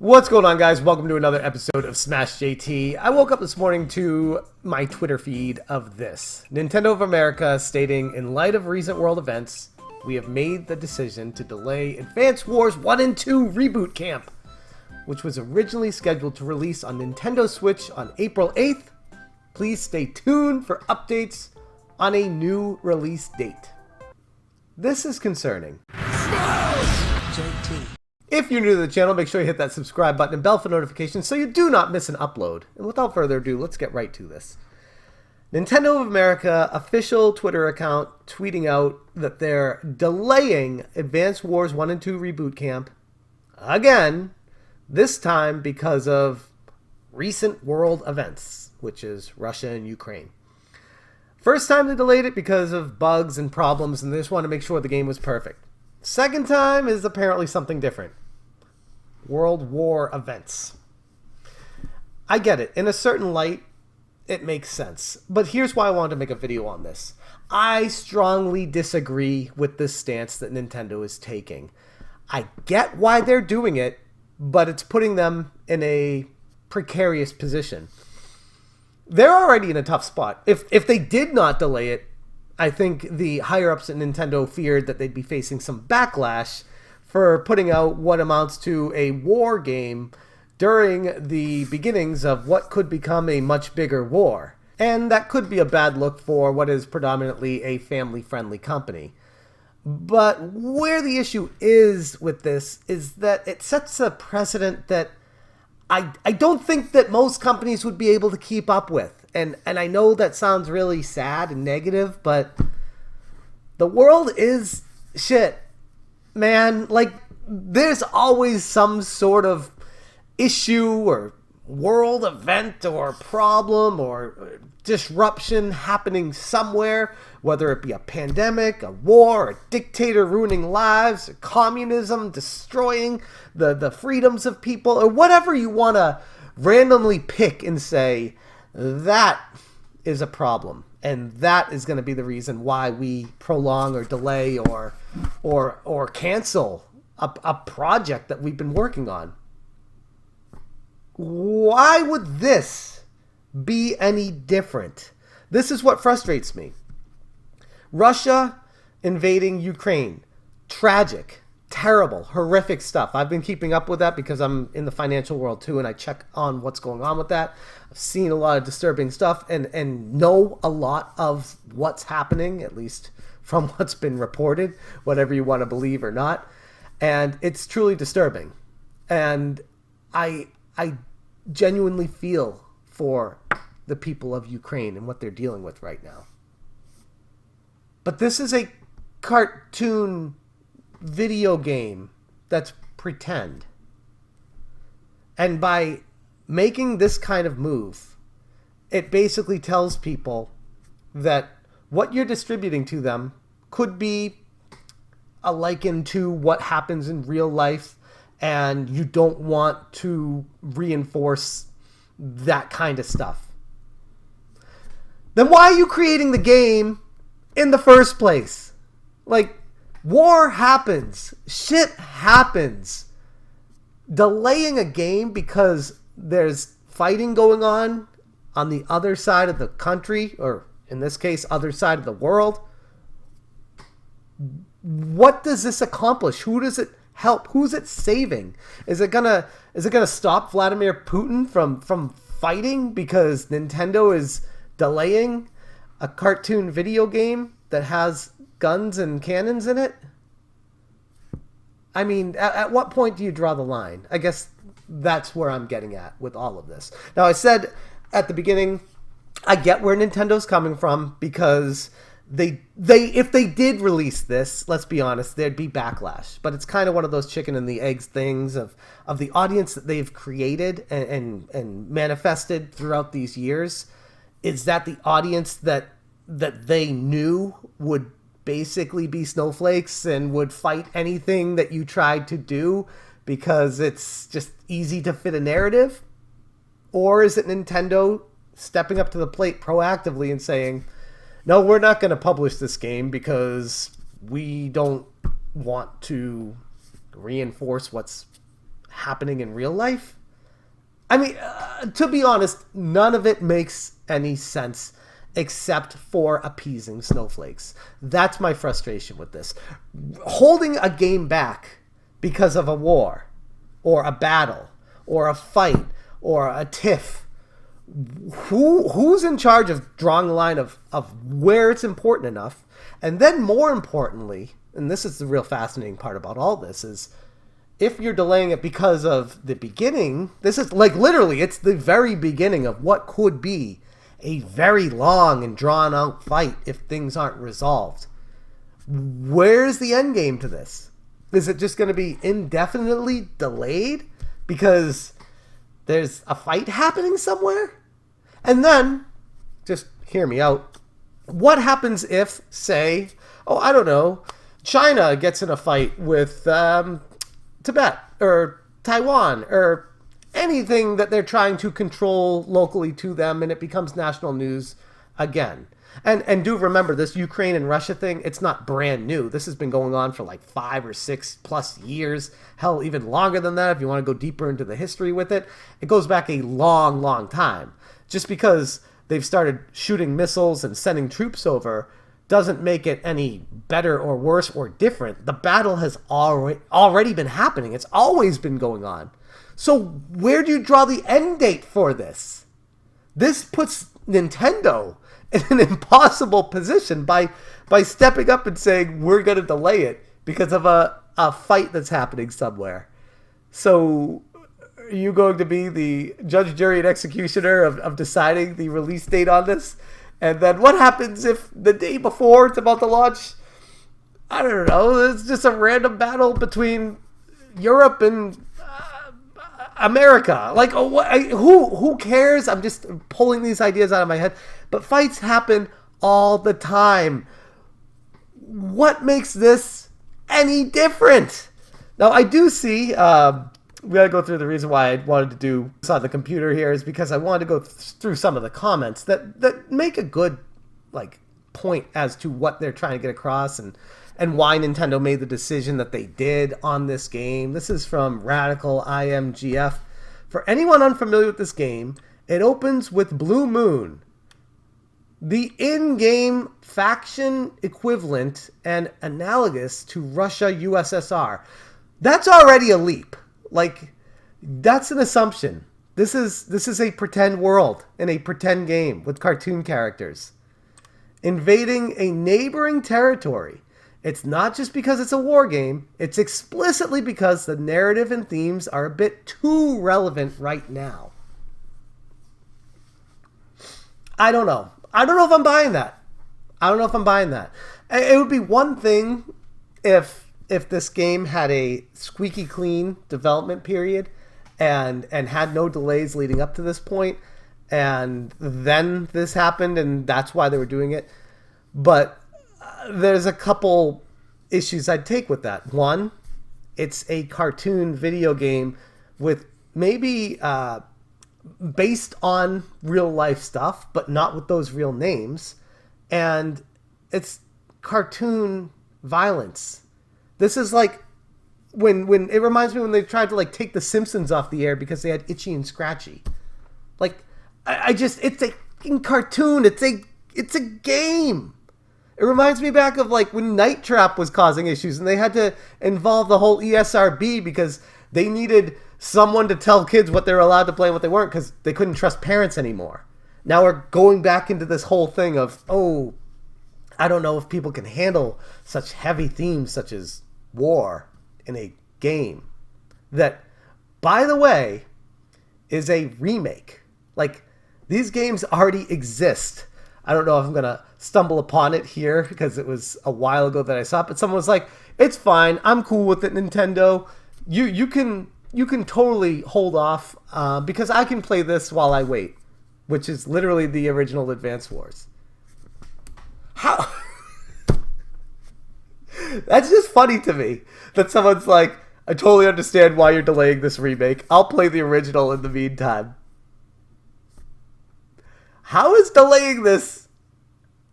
What's going on, guys? Welcome to another episode of Smash JT. I woke up this morning to my Twitter feed of this. Nintendo of America stating, in light of recent world events, we have made the decision to delay Advance Wars 1 and 2 Reboot Camp, which was originally scheduled to release on Nintendo Switch on April 8th. Please stay tuned for updates on a new release date. This is concerning. Smash JT. If you're new to the channel, make sure you hit that subscribe button and bell for notifications so you do not miss an upload. And without further ado, let's get right to this. Nintendo of America official Twitter account tweeting out that they're delaying Advance Wars 1 and 2 Reboot Camp again, this time because of recent world events, which is Russia and Ukraine. First time they delayed it because of bugs and problems, and they just wanted to make sure the game was perfect. Second time is apparently something different. World War events. I get it. In a certain light, it makes sense. But here's why I wanted to make a video on this. I strongly disagree with this stance that Nintendo is taking. I get why they're doing it, but it's putting them in a precarious position. They're already in a tough spot. If they did not delay it, I think the higher-ups at Nintendo feared that they'd be facing some backlash for putting out what amounts to a war game during the beginnings of what could become a much bigger war. And that could be a bad look for what is predominantly a family-friendly company. But where the issue is with this is that it sets a precedent that I don't think that most companies would be able to keep up with. And I know that sounds really sad and negative, but the world is shit, man. Like, there's always some sort of issue or world event or problem or disruption happening somewhere, whether it be a pandemic, a war, a dictator ruining lives, communism destroying the freedoms of people, or whatever you want to randomly pick and say, that is a problem. And that is going to be the reason why we prolong or delay or cancel a project that we've been working on. Why would this be any different? This is what frustrates me. Russia invading Ukraine. Tragic, terrible, horrific stuff. I've been keeping up with that because I'm in the financial world too, and I check on what's going on with that. I've seen a lot of disturbing stuff and know a lot of what's happening, at least from what's been reported, whatever you want to believe or not. And it's truly disturbing. And I genuinely feel for the people of Ukraine and what they're dealing with right now. But this is a cartoon video game that's pretend. And by making this kind of move, it basically tells people that what you're distributing to them could be a liken to what happens in real life, and you don't want to reinforce that kind of stuff. Then why are you creating the game in the first place? Like, war happens. Shit happens. Delaying a game because there's fighting going on the other side of the country, or in this case, other side of the world. What does this accomplish? Who does it help? Who's it saving? Is it gonna stop Vladimir Putin from fighting because Nintendo is delaying a cartoon video game that has guns and cannons in it? I mean, at what point do you draw the line? I guess that's where I'm getting at with all of this. Now, I said at the beginning, I get where Nintendo's coming from, because they if they did release this, let's be honest, there'd be backlash. But it's kind of one of those chicken and the eggs things of the audience that they've created and manifested throughout these years. Is that the audience that they knew would basically be snowflakes and would fight anything that you tried to do because it's just easy to fit a narrative? Or is it Nintendo stepping up to the plate proactively and saying, no, we're not going to publish this game because we don't want to reinforce what's happening in real life. I mean, to be honest, none of it makes any sense except for appeasing snowflakes. That's my frustration with this. Holding a game back because of a war or a battle or a fight or a tiff. Who's in charge of drawing the line of where it's important enough? And then more importantly, and this is the real fascinating part about all this, is if you're delaying it because of the beginning, this is like literally, it's the very beginning of what could be a very long and drawn out fight if things aren't resolved. Where's the end game to this? Is it just going to be indefinitely delayed because there's a fight happening somewhere? And then, just hear me out. What happens if, say, I don't know, China gets in a fight with Tibet or Taiwan or anything that they're trying to control locally to them, and it becomes national news again. And do remember, this Ukraine and Russia thing, it's not brand new. This has been going on for like 5 or 6 plus years. Hell, even longer than that if you want to go deeper into the history with it. It goes back a long, long time. Just because they've started shooting missiles and sending troops over doesn't make it any better or worse or different. The battle has already been happening. It's always been going on. So where do you draw the end date for this? This puts Nintendo in an impossible position by stepping up and saying, we're going to delay it because of a fight that's happening somewhere. So are you going to be the judge, jury, and executioner of deciding the release date on this? And then what happens if the day before it's about to launch, I don't know, it's just a random battle between Europe and America? Like, who cares? I'm just pulling these ideas out of my head. But fights happen all the time. What makes this any different? Now, I do see, we got to go through the reason why I wanted to do this on the computer here is because I wanted to go through some of the comments that make a good point as to what they're trying to get across and why Nintendo made the decision that they did on this game. This is from Radical IMGF. For anyone unfamiliar with this game, it opens with Blue Moon, the in-game faction equivalent and analogous to Russia USSR. That's already a leap. That's an assumption. This is a pretend world in a pretend game with cartoon characters invading a neighboring territory. It's not just because it's a war game. It's explicitly because the narrative and themes are a bit too relevant right now. I don't know. I don't know if I'm buying that. It would be one thing if this game had a squeaky clean development period and had no delays leading up to this point, and then this happened and that's why they were doing it. But there's a couple issues I'd take with that. One, it's a cartoon video game with maybe based on real life stuff, but not with those real names. And it's cartoon violence. This is like when it reminds me when they tried to take the Simpsons off the air because they had Itchy and Scratchy. It's a cartoon. It's a game. It reminds me back of when Night Trap was causing issues and they had to involve the whole ESRB because they needed someone to tell kids what they were allowed to play and what they weren't because they couldn't trust parents anymore. Now we're going back into this whole thing of, I don't know if people can handle such heavy themes such as war in a game that, by the way, is a remake. These games already exist. I don't know if I'm going to stumble upon it here because it was a while ago that I saw it, but someone was like, it's fine. I'm cool with it, Nintendo. You can totally hold off because I can play this while I wait, which is literally the original Advance Wars. How? That's just funny to me that someone's like, I totally understand why you're delaying this remake. I'll play the original in the meantime. How is delaying this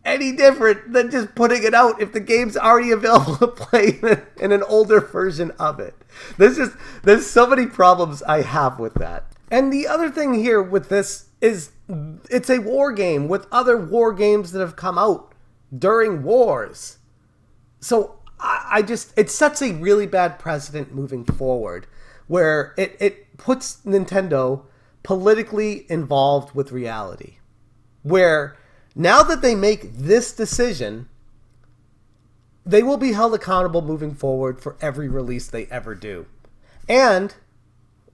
any different than just putting it out if the game's already available to play in an older version of it? There's so many problems I have with that. And the other thing here with this is it's a war game with other war games that have come out during wars. So it sets a really bad precedent moving forward where it puts Nintendo politically involved with reality. Where now that they make this decision, they will be held accountable moving forward for every release they ever do. And,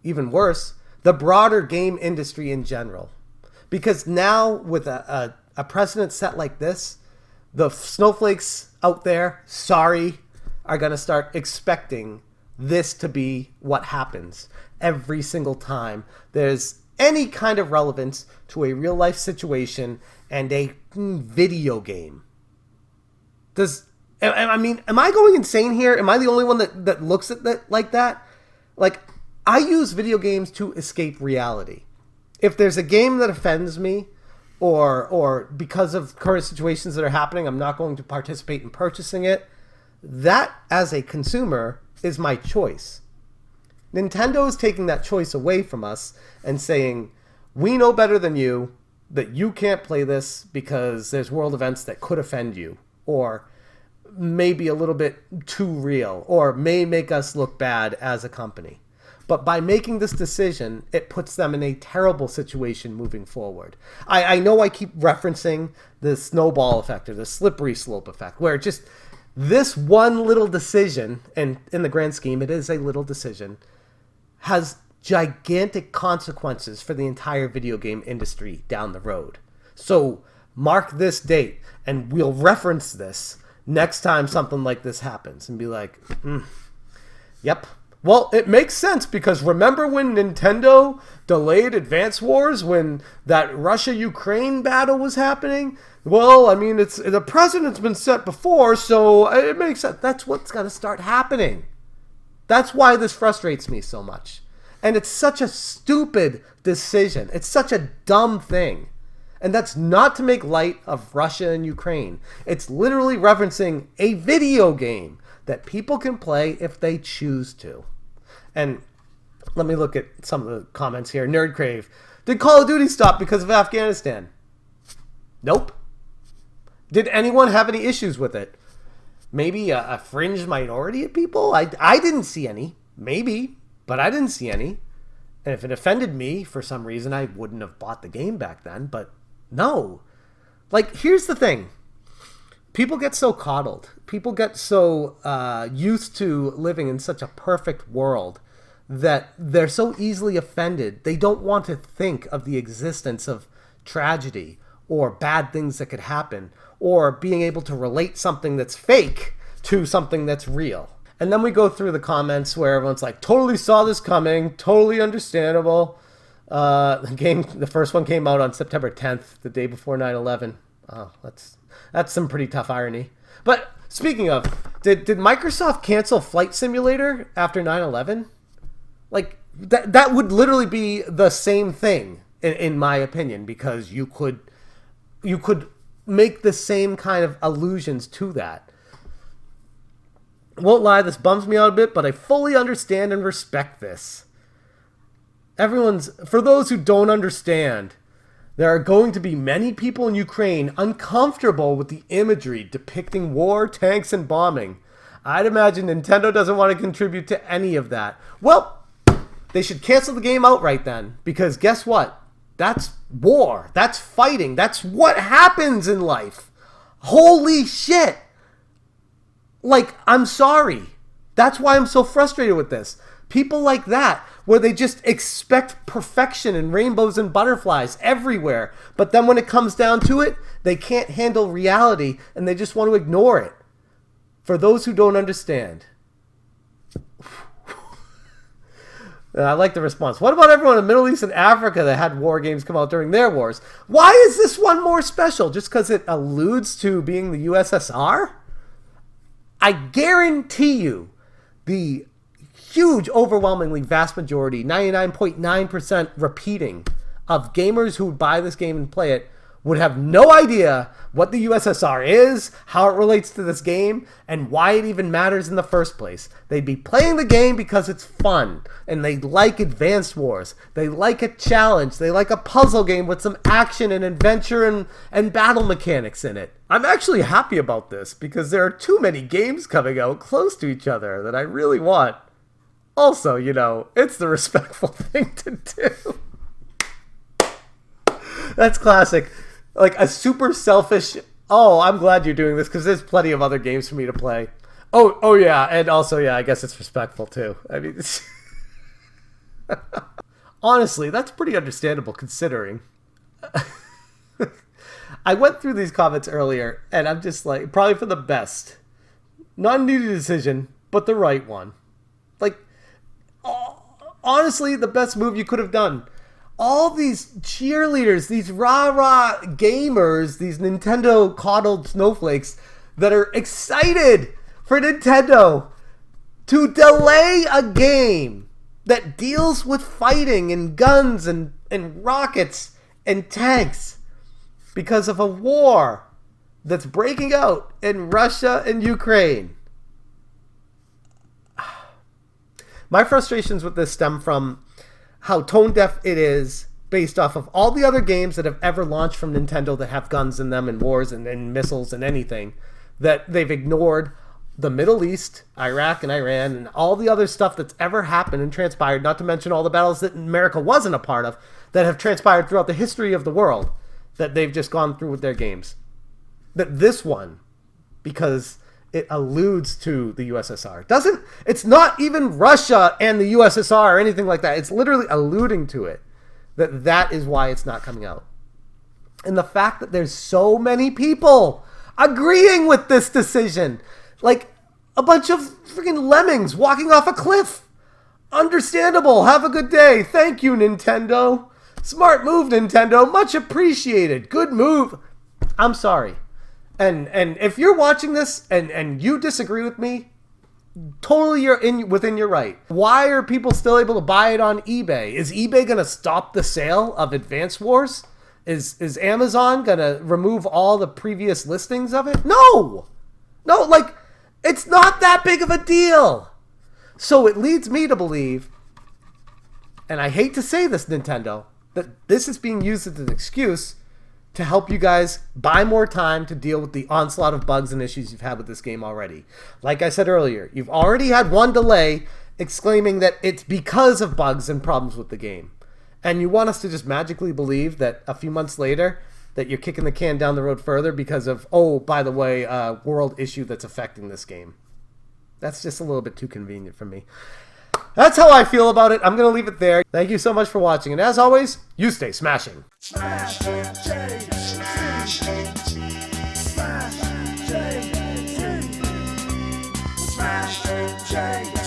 even worse, the broader game industry in general. Because now, with a precedent set like this, the snowflakes out there, are going to start expecting this to be what happens every single time there's any kind of relevance to a real-life situation and a video game. Am I going insane here? Am I the only one that looks at that like that? Like, I use video games to escape reality. If there's a game that offends me, or because of current situations that are happening, I'm not going to participate in purchasing it, that, as a consumer, is my choice. Nintendo is taking that choice away from us and saying, we know better than you that you can't play this because there's world events that could offend you, or may be a little bit too real, or may make us look bad as a company. But by making this decision, it puts them in a terrible situation moving forward. I know I keep referencing the snowball effect or the slippery slope effect, where just this one little decision, and in the grand scheme, it is a little decision, has gigantic consequences for the entire video game industry down the road. So mark this date, and we'll reference this next time something like this happens and be like, yep. Well, it makes sense because remember when Nintendo delayed Advance Wars when that Russia-Ukraine battle was happening? Well, I mean, the precedent's been set before, so it makes sense. That's what's going to start happening. That's why this frustrates me so much. And it's such a stupid decision. It's such a dumb thing. And that's not to make light of Russia and Ukraine. It's literally referencing a video game that people can play if they choose to. And let me look at some of the comments here. Nerd Crave. Did Call of Duty stop because of Afghanistan? Nope. Did anyone have any issues with it? Maybe a fringe minority of people? I didn't see any. Maybe, but I didn't see any. And if it offended me for some reason, I wouldn't have bought the game back then. But no. Like, here's the thing. People get so coddled. People get so used to living in such a perfect world that they're so easily offended. They don't want to think of the existence of tragedy or bad things that could happen or being able to relate something that's fake to something that's real. And then we go through the comments where everyone's like, totally saw this coming, totally understandable. The first one came out on September 10th, the day before 9/11. Oh, that's some pretty tough irony. But speaking of, did Microsoft cancel Flight Simulator after 9/11? Like, that would literally be the same thing, in my opinion, because you could make the same kind of allusions to that. Won't lie, this bums me out a bit, but I fully understand and respect this. For those who don't understand, there are going to be many people in Ukraine uncomfortable with the imagery depicting war, tanks, and bombing. I'd imagine Nintendo doesn't want to contribute to any of that. Well, they should cancel the game outright then, because guess what? That's war. That's fighting. That's what happens in life. Holy shit. Like, I'm sorry. That's why I'm so frustrated with this. People like that, where they just expect perfection and rainbows and butterflies everywhere. But then when it comes down to it, they can't handle reality and they just want to ignore it. For those who don't understand. I like the response. What about everyone in the Middle East and Africa that had war games come out during their wars? Why is this one more special? Just because it alludes to being the USSR? I guarantee you the huge, overwhelmingly vast majority, 99.9% repeating of gamers who would buy this game and play it would have no idea what the USSR is, how it relates to this game, and why it even matters in the first place. They'd be playing the game because it's fun, and they like Advanced Wars. They like a challenge. They like a puzzle game with some action and adventure and battle mechanics in it. I'm actually happy about this because there are too many games coming out close to each other that I really want. Also, you know, it's the respectful thing to do. That's classic. Like a super selfish, oh, I'm glad you're doing this because there's plenty of other games for me to play. Oh yeah, and also, yeah, I guess it's respectful too. I mean, it's honestly, that's pretty understandable considering. I went through these comments earlier, and I'm just like, probably for the best. Not an easy decision, but the right one. Like, honestly, the best move you could have done. All these cheerleaders, these rah-rah gamers, these Nintendo coddled snowflakes that are excited for Nintendo to delay a game that deals with fighting and guns and rockets and tanks because of a war that's breaking out in Russia and Ukraine. My frustrations with this stem from how tone deaf it is based off of all the other games that have ever launched from Nintendo that have guns in them and wars and missiles and anything, that they've ignored the Middle East, Iraq and Iran, and all the other stuff that's ever happened and transpired, not to mention all the battles that America wasn't a part of that have transpired throughout the history of the world that they've just gone through with their games. That this one, because it alludes to the USSR. It's not even Russia and the USSR or anything like that. It's literally alluding to it. That is why it's not coming out. And the fact that there's so many people agreeing with this decision. Like a bunch of freaking lemmings walking off a cliff. Understandable. Have a good day. Thank you, Nintendo. Smart move, Nintendo. Much appreciated. Good move. I'm sorry. And if you're watching this and you disagree with me, totally within your right. Why are people still able to buy it on eBay? Is eBay going to stop the sale of Advance Wars? Is Amazon going to remove all the previous listings of it? No, like, it's not that big of a deal. So it leads me to believe, and I hate to say this, Nintendo, that this is being used as an excuse to help you guys buy more time to deal with the onslaught of bugs and issues you've had with this game already. Like I said earlier, you've already had one delay exclaiming that it's because of bugs and problems with the game. And you want us to just magically believe that a few months later that you're kicking the can down the road further because of, oh, by the way, a world issue that's affecting this game. That's just a little bit too convenient for me. That's how I feel about it. I'm going to leave it there. Thank you so much for watching. And as always, you stay smashing. Smash JT. Smash JT. Smash JT.